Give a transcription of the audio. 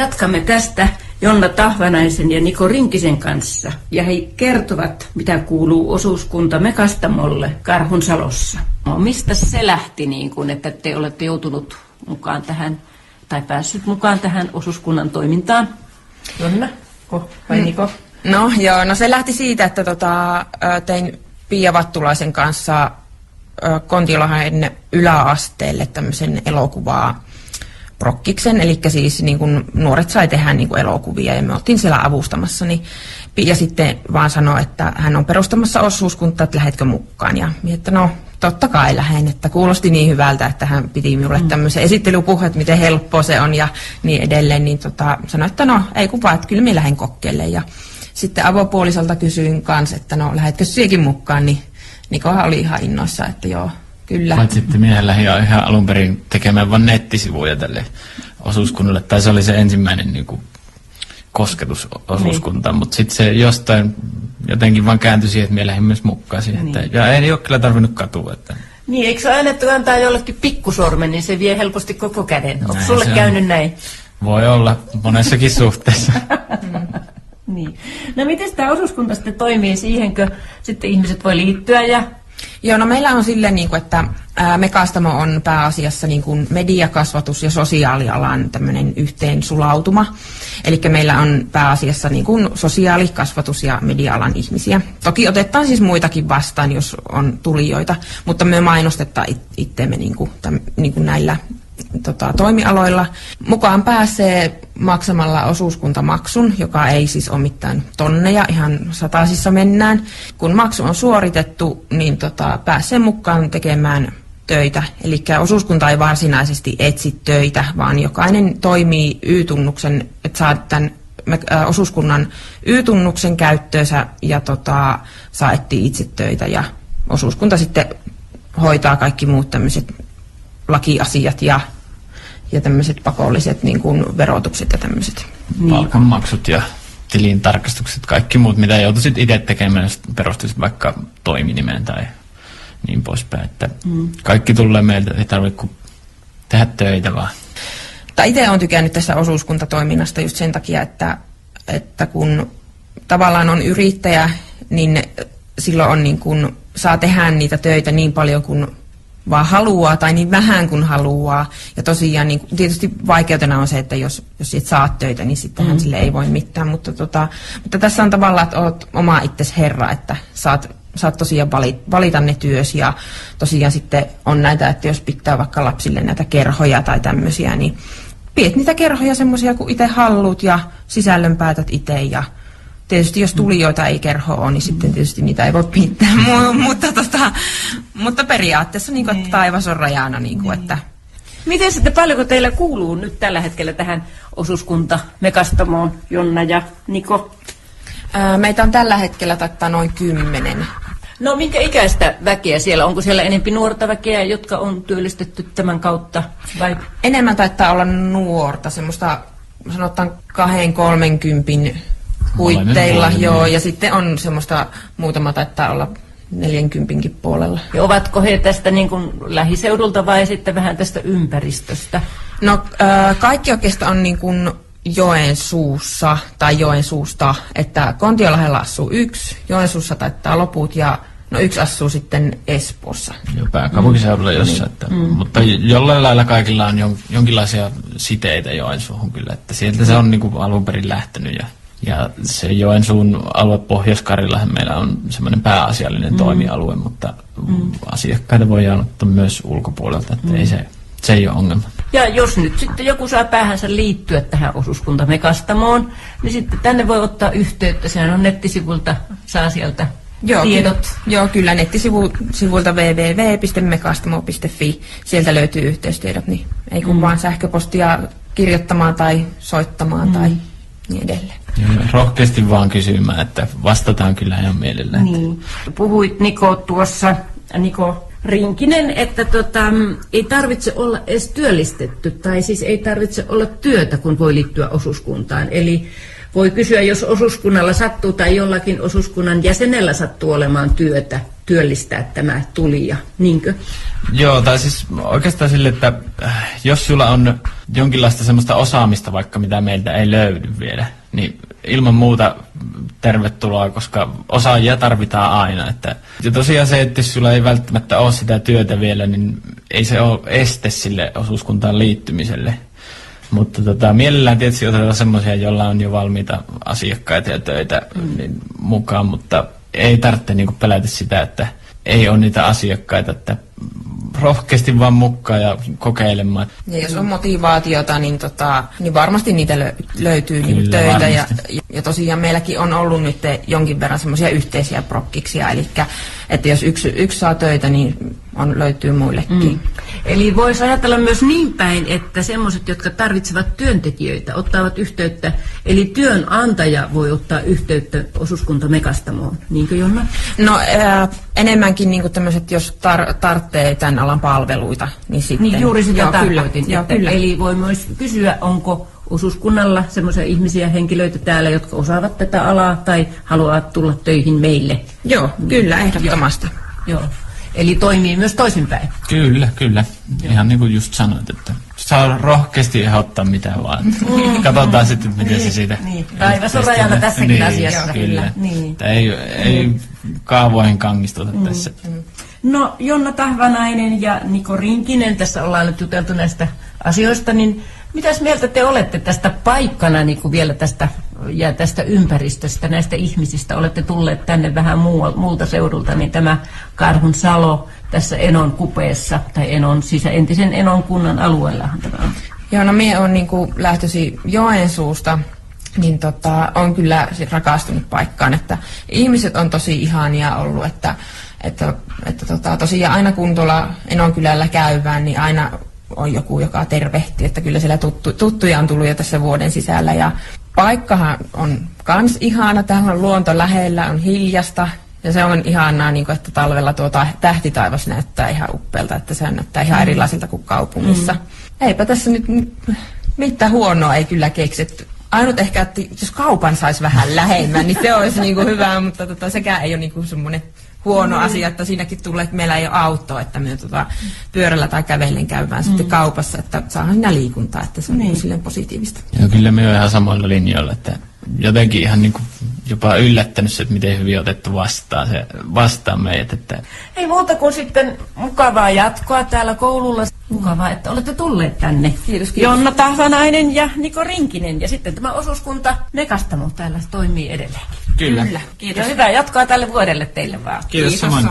jatkamme tästä Jonna Tahvanaisen ja Niko Rinkisen kanssa. Ja he kertovat, mitä kuuluu osuuskuntamme Kastamolle Karhunsalossa. No, mistä se lähti, että te olette joutunut mukaan tähän, tai päässyt mukaan tähän osuuskunnan toimintaan? Jonna vai Niko? No se lähti siitä, että tein Pia Vattulaisen kanssa Kontiolahden yläasteelle tämmöisen elokuvaa prokkiksen, eli siis niin kun nuoret sai tehdä niin kun elokuvia ja me oltiin siellä avustamassa, niin Pia sitten vaan sanoi, että hän on perustamassa osuuskuntaa, että lähetkö mukaan, ja että no totta kai lähden, että kuulosti niin hyvältä, että hän piti minulle tämmöisen esittelypuheen, että miten helppoa se on ja niin edelleen, niin sanoi, että no ei kun vaan, että kyllä minä lähden kokeilemaan, ja sitten avopuolisolta kysyin kanssa, että no lähetkö siekin mukaan, niin Nikohan oli ihan innoissa, että joo, kyllä. Vai sitten miehen lähi ihan alun perin tekemään vain nettisivuja tälle osuuskunnalle, tai se oli se ensimmäinen kosketus osuuskuntaan, mutta sitten se jostain jotenkin vaan kääntyi siihen, että minä lähdin myös mukaan siihen, ja ei ole kyllä tarvinnut katua. Että. Niin, eikö se aina, että antaa jollekin pikkusormen, niin se vie helposti koko käden? Onko sulle käynyt näin? Voi olla monessakin suhteessa. Niin. No miten tämä osuuskunta sitten toimii? Siihenkö sitten ihmiset voi liittyä? Joo, no meillä on silleen, että Mekastamo on pääasiassa mediakasvatus- ja sosiaalialan tämmöinen yhteensulautuma. Eli meillä on pääasiassa sosiaalikasvatus- ja media-alan ihmisiä. Toki otetaan siis muitakin vastaan, jos on tulijoita, mutta me mainostetaan itseämme näillä toimialoilla. Mukaan pääsee maksamalla osuuskuntamaksun, joka ei siis ole mitään tonneja, ihan satasissa mennään. Kun maksu on suoritettu, niin pääsee mukaan tekemään töitä. Eli osuuskunta ei varsinaisesti etsi töitä, vaan jokainen toimii Y-tunnuksen, että saa tämän osuuskunnan Y-tunnuksen käyttöönsä ja saa etsiä itse töitä. Ja osuuskunta sitten hoitaa kaikki muut tämmöiset lakiasiat ja tämmöiset pakolliset verotukset ja tämmöiset. Palkanmaksut ja tilintarkastukset, kaikki muut, mitä joutuisit itse tekemään, jos perustuisit vaikka toiminimen tai niin poispäin. Että kaikki tulee meiltä, ei tarvitse kuin tehdä töitä vaan. Itse olen tykännyt tässä osuuskuntatoiminnasta just sen takia, että kun tavallaan on yrittäjä, niin silloin on saa tehdä niitä töitä niin paljon kuin vaan haluaa tai niin vähän kuin haluaa. Ja tosiaan tietysti vaikeutena on se, että jos et saa töitä, niin sittenhän sille ei voi mitään. Mutta tässä on tavallaan, että olet oma itsesi herra, että saat tosiaan valita ne työs. Ja tosiaan sitten on näitä, että jos pitää vaikka lapsille näitä kerhoja tai tämmöisiä, niin pidät niitä kerhoja semmoisia kuin itse haluut ja sisällön päätät itse. Ja tietysti jos tulijoita ei kerho ole, niin sitten tietysti niitä ei voi pitää, mutta periaatteessa että taivas on rajana. Että. Miten sitten, paljonko teillä kuuluu nyt tällä hetkellä tähän osuuskunta Mekastamoon, Jonna ja Niko? Meitä on tällä hetkellä noin 10. No minkä ikäistä väkeä siellä? Onko siellä enempi nuorta väkeä, jotka on työllistetty tämän kautta? Vai? Enemmän taitaa olla nuorta, semmoista sanotaan 20-30 huitteilla, joo, ja sitten on semmoista muutama taitaa olla 40 puolella. Ja ovatko he tästä lähiseudulta vai sitten vähän tästä ympäristöstä? No kaikki oikeastaan on Joensuussa tai Joensuusta, että Kontiolahdella asuu yksi, Joensuussa taitaa loput ja yksi asuu sitten Espoossa. Joo, pääkaupunkiseudulla jossain, mutta jollain lailla kaikilla on jonkinlaisia siteitä Joensuuhun kyllä, että sieltä se on alun perin lähtenyt ja se Joensuun alue Pohjois-Karjalahan meillä on semmoinen pääasiallinen toimialue, mutta asiakkaita voidaan ottaa myös ulkopuolelta, että ei se ei ole ongelma. Ja jos nyt sitten joku saa päähänsä liittyä tähän osuuskunta Mekastamoon, niin sitten tänne voi ottaa yhteyttä. Sehän on nettisivulta, saa sieltä tiedot. Joo, kyllä nettisivuilta www.mekastamo.fi. Sieltä löytyy yhteystiedot, niin ei kun vaan sähköpostia kirjoittamaan tai soittamaan tai niin edelleen. Rohkeasti vaan kysymään, että vastataan kyllä ihan mielellään. Niin. Puhuit Niko Rinkinen, että ei tarvitse olla edes työllistetty, tai siis ei tarvitse olla työtä, kun voi liittyä osuuskuntaan. Eli voi kysyä, jos osuuskunnalla sattuu tai jollakin osuuskunnan jäsenellä sattuu olemaan työtä, työllistää tämä tulija, niinkö? Joo, tai siis oikeastaan sille, että jos sulla on jonkinlaista semmoista osaamista vaikka mitä meiltä ei löydy vielä, niin ilman muuta tervetuloa, koska osaajia tarvitaan aina. Ja tosiaan se, että jos sulla ei välttämättä ole sitä työtä vielä, niin ei se ole este sille osuuskuntaan liittymiselle. Mutta mielellään tietysti otetaan semmoisia, joilla on jo valmiita asiakkaita ja töitä niin mukaan, mutta ei tarvitse niinku pelätä sitä, että ei ole niitä asiakkaita, että rohkeasti vaan mukaan ja kokeilemaan. Ja jos on motivaatiota, niin, niin varmasti niitä löytyy niin töitä. Ja tosiaan meilläkin on ollut nyt jonkin verran semmoisia yhteisiä prokkiksia, eli että jos yksi saa töitä, niin löytyy muillekin. Eli voisi ajatella myös niin päin, että semmoiset, jotka tarvitsevat työntekijöitä, ottavat yhteyttä, eli työnantaja voi ottaa yhteyttä osuuskunta Mekastamoon, niinkö Jonna? No enemmänkin niin tämmöiset, jos tarvitsee tämän alan palveluita, niin sitten. Niin juuri sitä tarkoitin. Kyllä. Eli voi myös kysyä, onko osuuskunnalla semmoisia ihmisiä, henkilöitä täällä, jotka osaavat tätä alaa tai haluavat tulla töihin meille? Joo, kyllä, ehdottomasti. Joo. Eli toimii myös toisinpäin. Kyllä. Ihan niin kuin just sanoit, että saa rohkeasti ehdottaa mitään vaan. Katsotaan sitten, miten se siitä... Niin. Taivas on rajana tässäkin asiassa. Kyllä. Niin. Ei kaavoihin kangistuta tässä. No Jonna Tahvanainen ja Niko Rinkinen, tässä ollaan nyt juteltu näistä asioista, niin mitäs mieltä te olette tästä paikkana niin kuin vielä tästä ympäristöstä, näistä ihmisistä? Olette tulleet tänne vähän muulta seudulta, niin tämä Karhunsalo tässä Enon kupeessa, tai entisen Enon kunnan alueellahan tämä on. Joo, no minä olen niin lähtöisin Joensuusta, niin on kyllä rakastunut paikkaan, että ihmiset on tosi ihania ollut, että tosiaan aina kun tuolla Enon kylällä käyvään, niin aina on joku, joka tervehtii, että kyllä siellä tuttuja on tullut jo tässä vuoden sisällä. Ja paikkahan on kans ihana, täällä on luonto lähellä, on hiljasta ja se on ihanaa, niin kuin, että talvella tähtitaivas näyttää ihan uppeelta, että se näyttää ihan erilaisilta kuin kaupungissa. Eipä tässä nyt mitään huonoa ei kyllä keksitty. Ainut ehkä, että jos kaupan saisi vähän lähemmän, niin se olisi niin kuin hyvä, mutta sekään ei ole niin kuin semmoinen huono asia, että siinäkin tulee, että meillä ei ole autoa, että me pyörällä tai kävellen käydään sitten kaupassa, että saadaan siinä liikuntaa, että se on niin silleen positiivista. Joo, kyllä me on ihan samoilla linjoilla, että jotenkin ihan niin kuin jopa yllättänyt se, että miten hyvin otettu vastaan meidät. Että... Ei muuta kuin sitten mukavaa jatkoa täällä koululla. Mukavaa, että olette tulleet tänne. Kiitos. Jonna Tahvanainen ja Niko Rinkinen. Ja sitten tämä osuuskunta Mekastamo täällä toimii edelleenkin. Kyllä. Kiitos. Ja hyvää jatkoa tälle vuodelle teille vaan. Kiitos samoin.